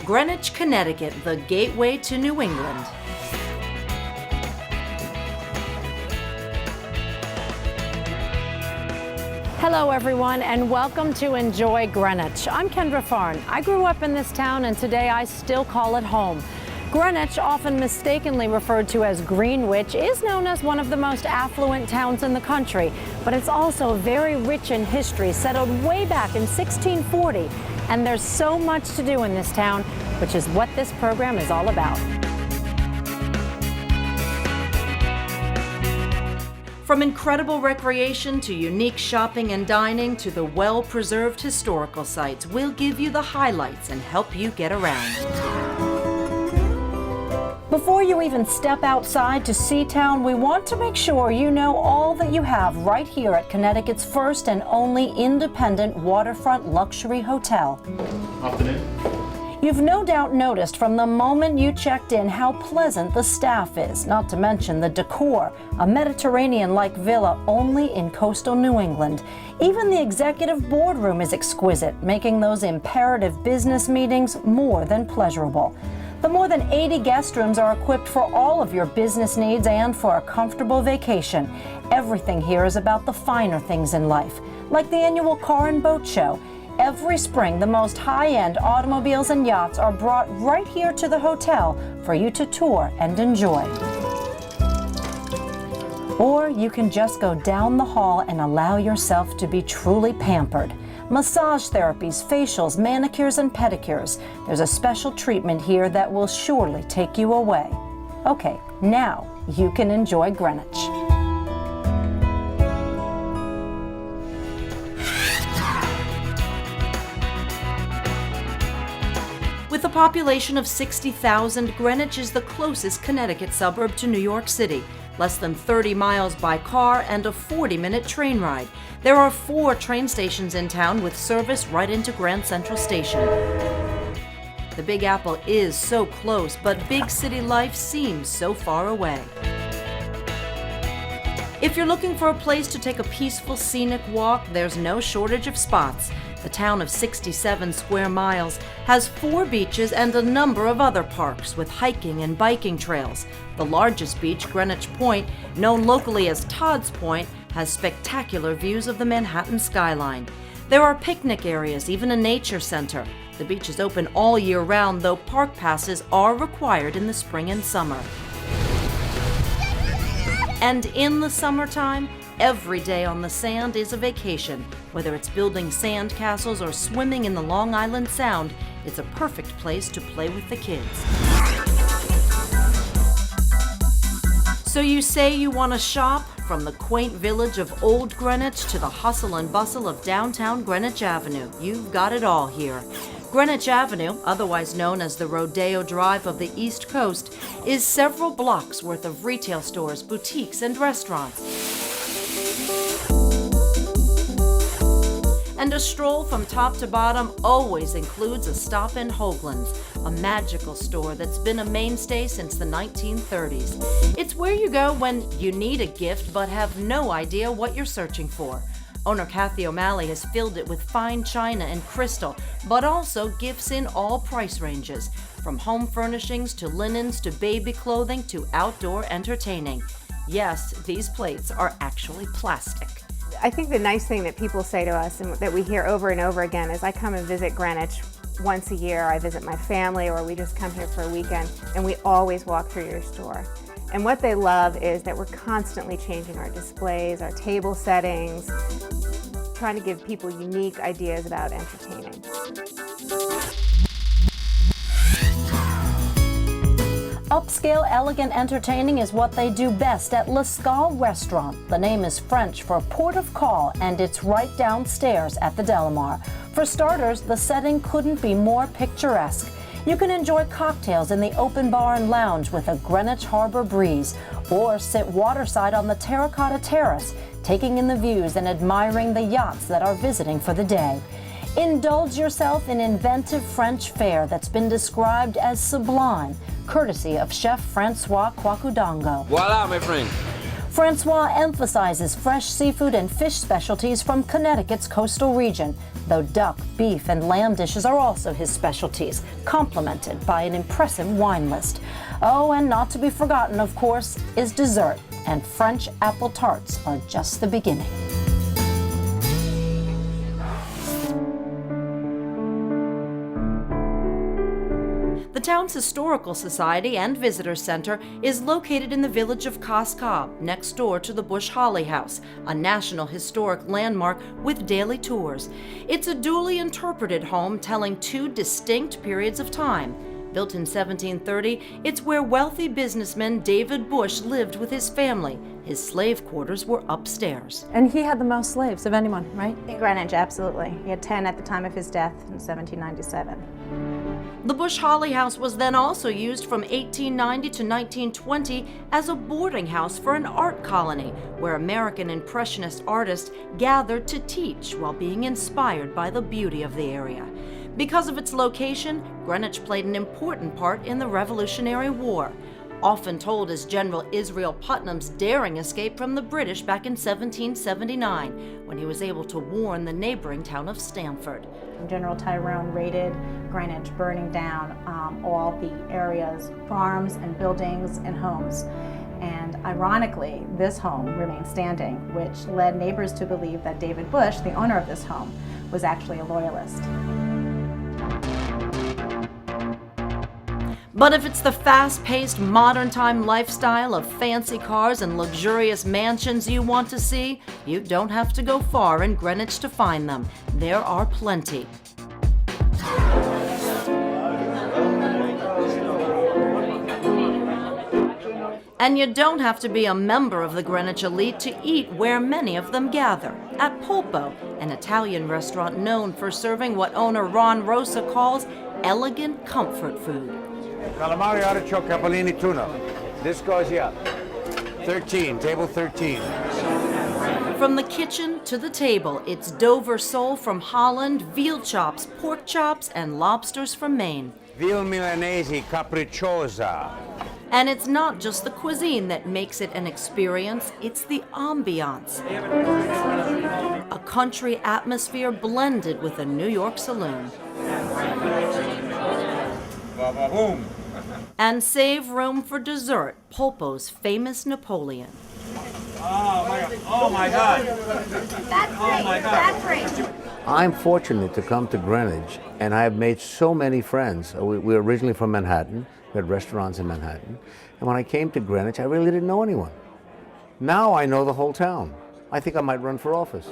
Greenwich, Connecticut, the gateway to New England. Hello everyone, and welcome to Enjoy Greenwich. I'm Kendra Farn. I grew up in this town and today I still call it home. Greenwich, often mistakenly referred to as Greenwich, is known as one of the most affluent towns in the country, but it's also very rich in history, settled way back in 1640. And there's so much to do in this town, which is what this program is all about. From incredible recreation to unique shopping and dining to the well-preserved historical sites, we'll give you the highlights and help you get around. Before you even step outside to see town, we want to make sure you know all that you have right here at Connecticut's first and only independent waterfront luxury hotel. Afternoon. You've no doubt noticed from the moment you checked in how pleasant the staff is, not to mention the decor, a Mediterranean-like villa only in coastal New England. Even the executive boardroom is exquisite, making those imperative business meetings more than pleasurable. The more than 80 guest rooms are equipped for all of your business needs and for a comfortable vacation. Everything here is about the finer things in life, like the annual car and boat show. Every spring, the most high-end automobiles and yachts are brought right here to the hotel for you to tour and enjoy. Or you can just go down the hall and allow yourself to be truly pampered. Massage therapies, facials, manicures, and pedicures. There's a special treatment here that will surely take you away. Okay, now you can enjoy Greenwich. With a population of 60,000, Greenwich is the closest Connecticut suburb to New York City, less than 30 miles by car and a 40-minute train ride. There are 4 train stations in town with service right into Grand Central Station. The Big Apple is so close, but big city life seems so far away. If you're looking for a place to take a peaceful scenic walk, there's no shortage of spots. The town of 67 square miles has 4 beaches and a number of other parks with hiking and biking trails. The largest beach, Greenwich Point, known locally as Todd's Point, has spectacular views of the Manhattan skyline. There are picnic areas, even a nature center. The beach is open all year round, though park passes are required in the spring and summer. And in the summertime, every day on the sand is a vacation. Whether it's building sand castles or swimming in the Long Island Sound, it's a perfect place to play with the kids. So you say you want to shop? From the quaint village of Old Greenwich to the hustle and bustle of downtown Greenwich Avenue, you've got it all here. Greenwich Avenue, otherwise known as the Rodeo Drive of the East Coast, is several blocks worth of retail stores, boutiques, and restaurants. And a stroll from top to bottom always includes a stop in Hoagland's, a magical store that's been a mainstay since the 1930s. It's where you go when you need a gift but have no idea what you're searching for. Owner Kathy O'Malley has filled it with fine china and crystal, but also gifts in all price ranges, from home furnishings to linens to baby clothing to outdoor entertaining. Yes, these plates are actually plastic. I think the nice thing that people say to us and that we hear over and over again is I come and visit Greenwich once a year. I visit my family or we just come here for a weekend and we always walk through your store. And what they love is that we're constantly changing our displays, our table settings, trying to give people unique ideas about entertaining. Upscale, elegant entertaining is what they do best at Lascaux Restaurant. The name is French for port of call, and it's right downstairs at the Delamar. For starters, the setting couldn't be more picturesque. You can enjoy cocktails in the open bar and lounge with a Greenwich Harbor breeze, or sit waterside on the terracotta terrace, taking in the views and admiring the yachts that are visiting for the day. Indulge yourself in inventive French fare that's been described as sublime, courtesy of Chef Francois Kwakudongo. Voila, my friend. Francois emphasizes fresh seafood and fish specialties from Connecticut's coastal region. though duck, beef, and lamb dishes are also his specialties, complemented by an impressive wine list. Oh, and not to be forgotten, of course, is dessert, and French apple tarts are just the beginning. The town's historical society and visitor center is located in the village of Cos Cob, next door to the Bush Halle House, a National Historic Landmark with daily tours. It's a duly interpreted home telling two distinct periods of time. Built in 1730, it's where wealthy businessman David Bush lived with his family. His slave quarters were upstairs. And he had the most slaves of anyone, right? In Greenwich, absolutely. He had 10 at the time of his death in 1797. The Bush Halle House was then also used from 1890 to 1920 as a boarding house for an art colony, where American Impressionist artists gathered to teach while being inspired by the beauty of the area. Because of its location, Greenwich played an important part in the Revolutionary War, often told as General Israel Putnam's daring escape from the British back in 1779, when he was able to warn the neighboring town of Stamford. General Tyrone raided Greenwich, burning down all the area's farms and buildings and homes. And ironically, this home remained standing, which led neighbors to believe that David Bush, the owner of this home, was actually a loyalist. But if it's the fast-paced, modern-time lifestyle of fancy cars and luxurious mansions you want to see, you don't have to go far in Greenwich to find them. There are plenty. And you don't have to be a member of the Greenwich elite to eat where many of them gather. At Popo, an Italian restaurant known for serving what owner Ron Rosa calls elegant comfort food. Calamari, artichoke, capellini, tuna. This goes here. 13, table 13. From the kitchen to the table, it's Dover sole from Holland, veal chops, pork chops, and lobsters from Maine. Veal Milanese capricciosa. And it's not just the cuisine that makes it an experience, it's the ambiance. A country atmosphere blended with a New York saloon. Boom. And save room for dessert, Popo's famous Napoleon. Oh my God. That's great. I'm fortunate to come to Greenwich, and I have made so many friends. We're originally from Manhattan. We had restaurants in Manhattan. And when I came to Greenwich, I really didn't know anyone. Now I know the whole town. I think I might run for office.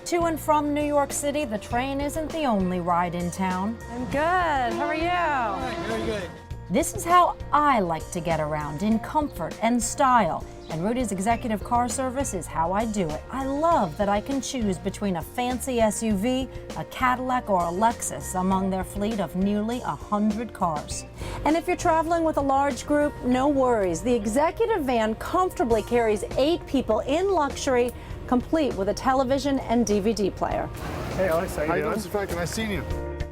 To and from New York City, the train isn't the only ride in town. I'm good. How are you? Very good. This is how I like to get around, in comfort and style. And Rudys Executive Car Service is how I do it. I love that I can choose between a fancy SUV, a Cadillac, or a Lexus among their fleet of nearly 100 cars. And if you're traveling with a large group, no worries. The executive van comfortably carries 8 people in luxury, complete with a television and DVD player. Hey Alex, how you doing? Mr. Falcon, I've seen you.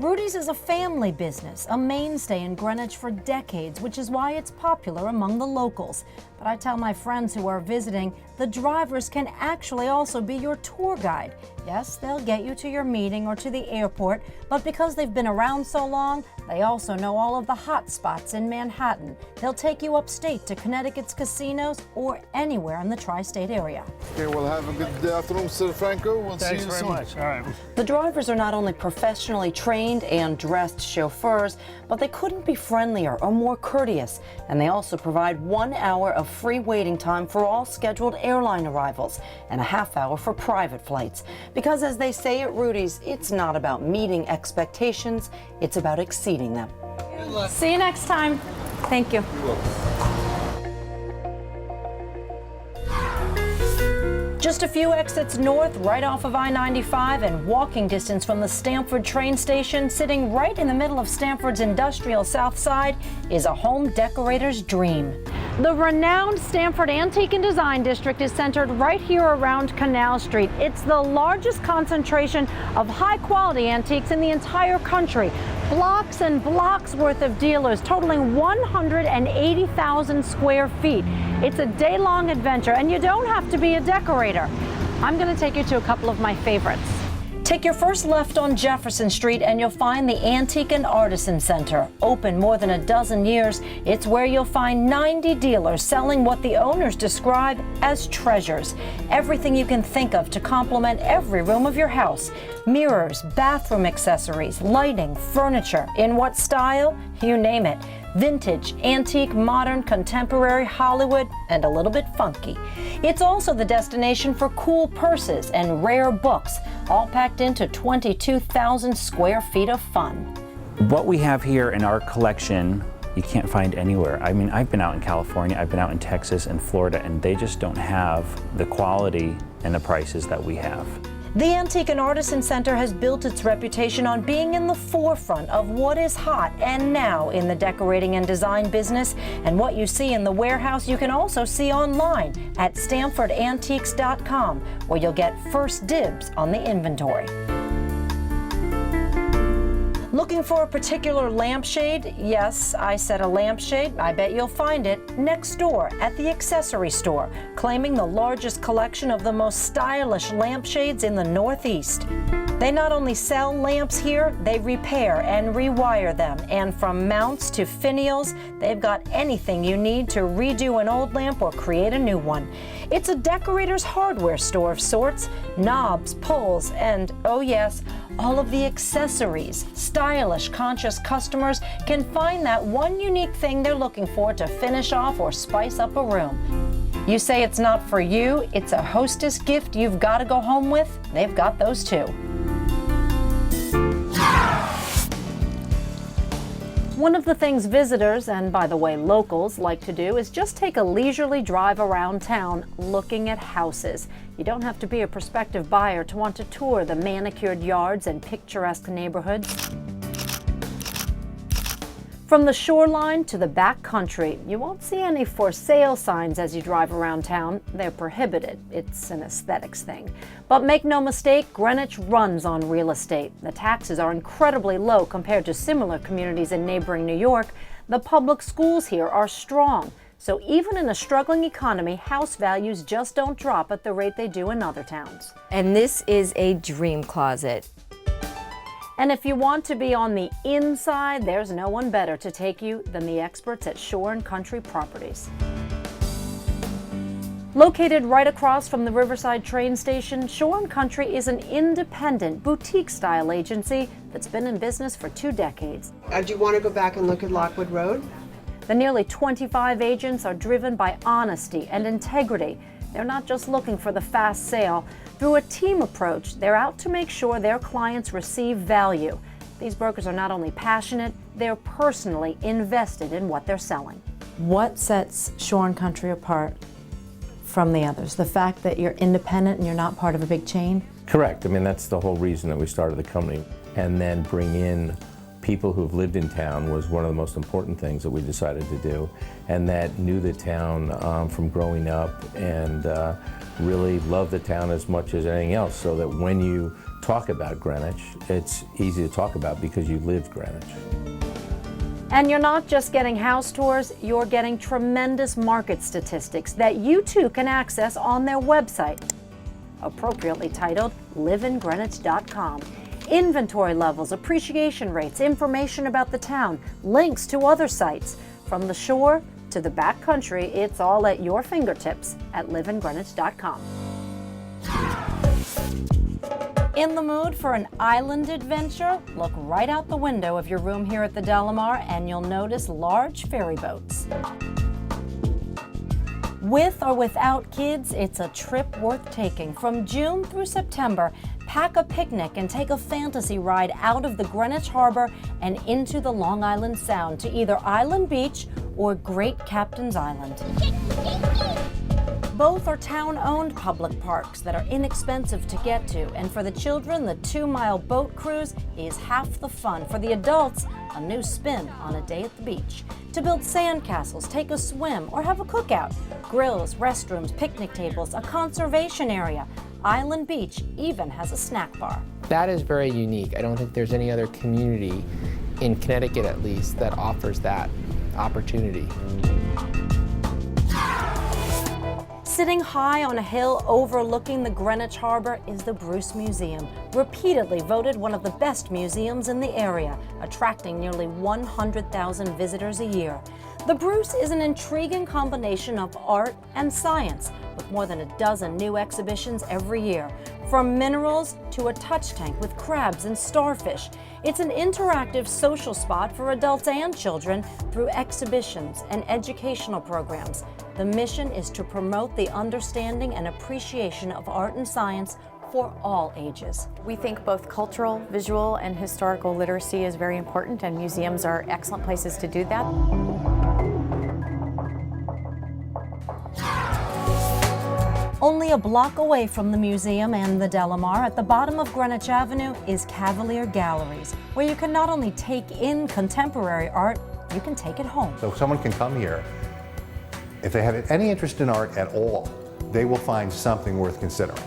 Rudys is a family business, a mainstay in Greenwich for decades, which is why it's popular among the locals. But I tell my friends who are visiting, the drivers can actually also be your tour guide. Yes, they'll get you to your meeting or to the airport, but because they've been around so long, they also know all of the hot spots in Manhattan. They'll take you upstate to Connecticut's casinos or anywhere in the tri-state area. Okay, well, have a good afternoon, Mr. Franco. We'll see you soon. Thanks very much. All right. The drivers are not only professionally trained and dressed chauffeurs, but they couldn't be friendlier or more courteous. And they also provide 1 hour of free waiting time for all scheduled airline arrivals and a half hour for private flights. Because as they say at Rudys, it's not about meeting expectations, it's about exceeding them. See you next time. Thank you. Just a few exits north, right off of I-95 and walking distance from the Stamford train station, sitting right in the middle of Stamford's industrial south side, is a home decorator's dream. The renowned Stamford Antique and Design District is centered right here around Canal Street. It's the largest concentration of high-quality antiques in the entire country. Blocks and blocks worth of dealers totaling 180,000 square feet. It's a day-long adventure, and you don't have to be a decorator. I'm going to take you to a couple of my favorites. Take your first left on Jefferson Street and you'll find the Antique and Artisan Center. Open more than a dozen years, it's where you'll find 90 dealers selling what the owners describe as treasures. Everything you can think of to complement every room of your house. Mirrors, bathroom accessories, lighting, furniture. In what style? You name it. Vintage, antique, modern, contemporary, Hollywood, and a little bit funky. It's also the destination for cool purses and rare books, all packed into 22,000 square feet of fun. What we have here in our collection, you can't find anywhere. I mean, I've been out in California, I've been out in Texas and Florida, and they just don't have the quality and the prices that we have. The Antique and Artisan Center has built its reputation on being in the forefront of what is hot and now in the decorating and design business. And what you see in the warehouse, you can also see online at StamfordAntiques.com, where you'll get first dibs on the inventory. Looking for a particular lampshade? Yes, I said a lampshade. I bet you'll find it next door at the accessory store, claiming the largest collection of the most stylish lampshades in the Northeast. They not only sell lamps here, they repair and rewire them. And from mounts to finials, they've got anything you need to redo an old lamp or create a new one. It's a decorator's hardware store of sorts, knobs, pulls, and, oh yes, all of the accessories. Stylish, conscious customers can find that one unique thing they're looking for to finish off or spice up a room. You say it's not for you, it's a hostess gift you've got to go home with? They've got those too. One of the things visitors, and by the way locals, like to do is just take a leisurely drive around town looking at houses. You don't have to be a prospective buyer to want to tour the manicured yards and picturesque neighborhoods. From the shoreline to the back country, you won't see any for sale signs as you drive around town. They're prohibited. It's an aesthetics thing. But make no mistake, Greenwich runs on real estate. The taxes are incredibly low compared to similar communities in neighboring New York. The public schools here are strong. So even in a struggling economy, house values just don't drop at the rate they do in other towns. And this is a dream closet. And if you want to be on the inside, there's no one better to take you than the experts at Shore & Country Properties. Located right across from the Riverside train station, Shore & Country is an independent, boutique-style agency that's been in business for 2 decades. Do you want to go back and look at Lockwood Road? The nearly 25 agents are driven by honesty and integrity. They're not just looking for the fast sale. Through a team approach, they're out to make sure their clients receive value. These brokers are not only passionate, they're personally invested in what they're selling. What sets Shore & Country apart from the others? The fact that you're independent and you're not part of a big chain? Correct. I mean, that's the whole reason that we started the company. And then bring in people who've lived in town was one of the most important things that we decided to do, and that knew the town from growing up and really love the town as much as anything else, so that when you talk about Greenwich, it's easy to talk about because you lived Greenwich. And you're not just getting house tours, you're getting tremendous market statistics that you too can access on their website, appropriately titled liveingreenwich.com. Inventory levels, appreciation rates, information about the town, links to other sites. From the shore to the back country, it's all at your fingertips at liveingreenwich.com. In the mood for an island adventure? Look right out the window of your room here at the Delamar and you'll notice large ferry boats. With or without kids, it's a trip worth taking. From June through September, pack a picnic and take a fantasy ride out of the Greenwich Harbor and into the Long Island Sound to either Island Beach or Great Captain's Island. Both are town-owned public parks that are inexpensive to get to, and for the children, the 2-mile boat cruise is half the fun. For the adults, a new spin on a day at the beach. To build sandcastles, take a swim, or have a cookout. Grills, restrooms, picnic tables, a conservation area. Island Beach even has a snack bar. That is very unique. I don't think there's any other community in Connecticut at least, that offers that opportunity. Sitting high on a hill overlooking the Greenwich Harbor is the Bruce Museum, repeatedly voted one of the best museums in the area, attracting nearly 100,000 visitors a year. The Bruce is an intriguing combination of art and science, with more than a dozen new exhibitions every year. From minerals to a touch tank with crabs and starfish, it's an interactive social spot for adults and children through exhibitions and educational programs. The mission is to promote the understanding and appreciation of art and science for all ages. We think both cultural, visual, and historical literacy is very important, and museums are excellent places to do that. Only a block away from the museum and the Delamar, at the bottom of Greenwich Avenue, is Cavalier Galleries, where you can not only take in contemporary art, you can take it home. So someone can come here. If they have any interest in art at all, they will find something worth considering,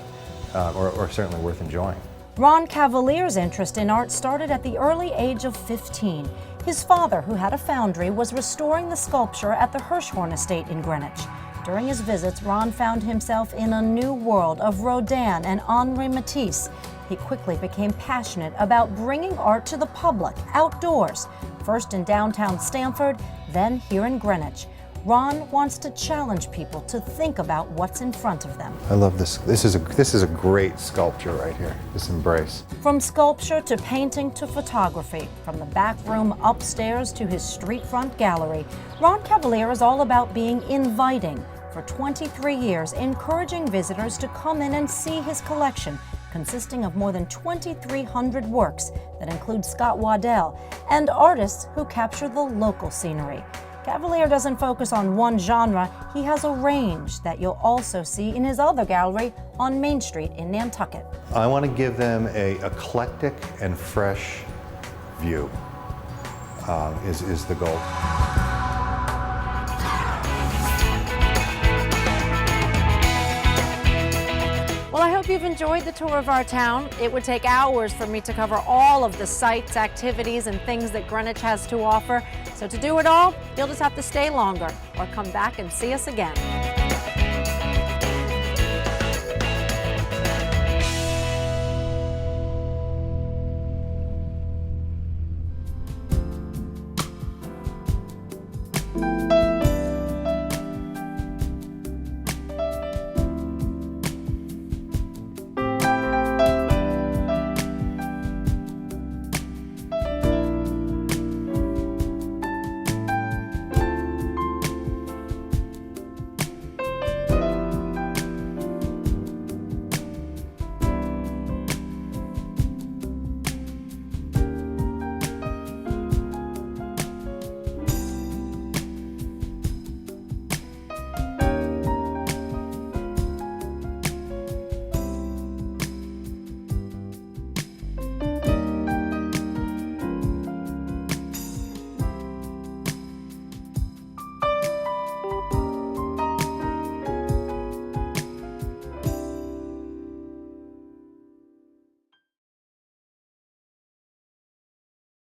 or certainly worth enjoying. Ron Cavalier's interest in art started at the early age of 15. His father, who had a foundry, was restoring the sculpture at the Hirshhorn estate in Greenwich. During his visits, Ron found himself in a new world of Rodin and Henri Matisse. He quickly became passionate about bringing art to the public, outdoors, first in downtown Stamford, then here in Greenwich. Ron wants to challenge people to think about what's in front of them. I love this. This is a great sculpture right here, this embrace. From sculpture to painting to photography, from the back room upstairs to his street front gallery, Ron Cavalier is all about being inviting. For 23 years, encouraging visitors to come in and see his collection, consisting of more than 2,300 works that include Scott Waddell and artists who capture the local scenery. Cavalier doesn't focus on one genre, he has a range that you'll also see in his other gallery on Main Street in Nantucket. I want to give them an eclectic and fresh view, is the goal. Well, I hope you've enjoyed the tour of our town. It would take hours for me to cover all of the sights, activities, and things that Greenwich has to offer. So to do it all, you'll just have to stay longer or come back and see us again.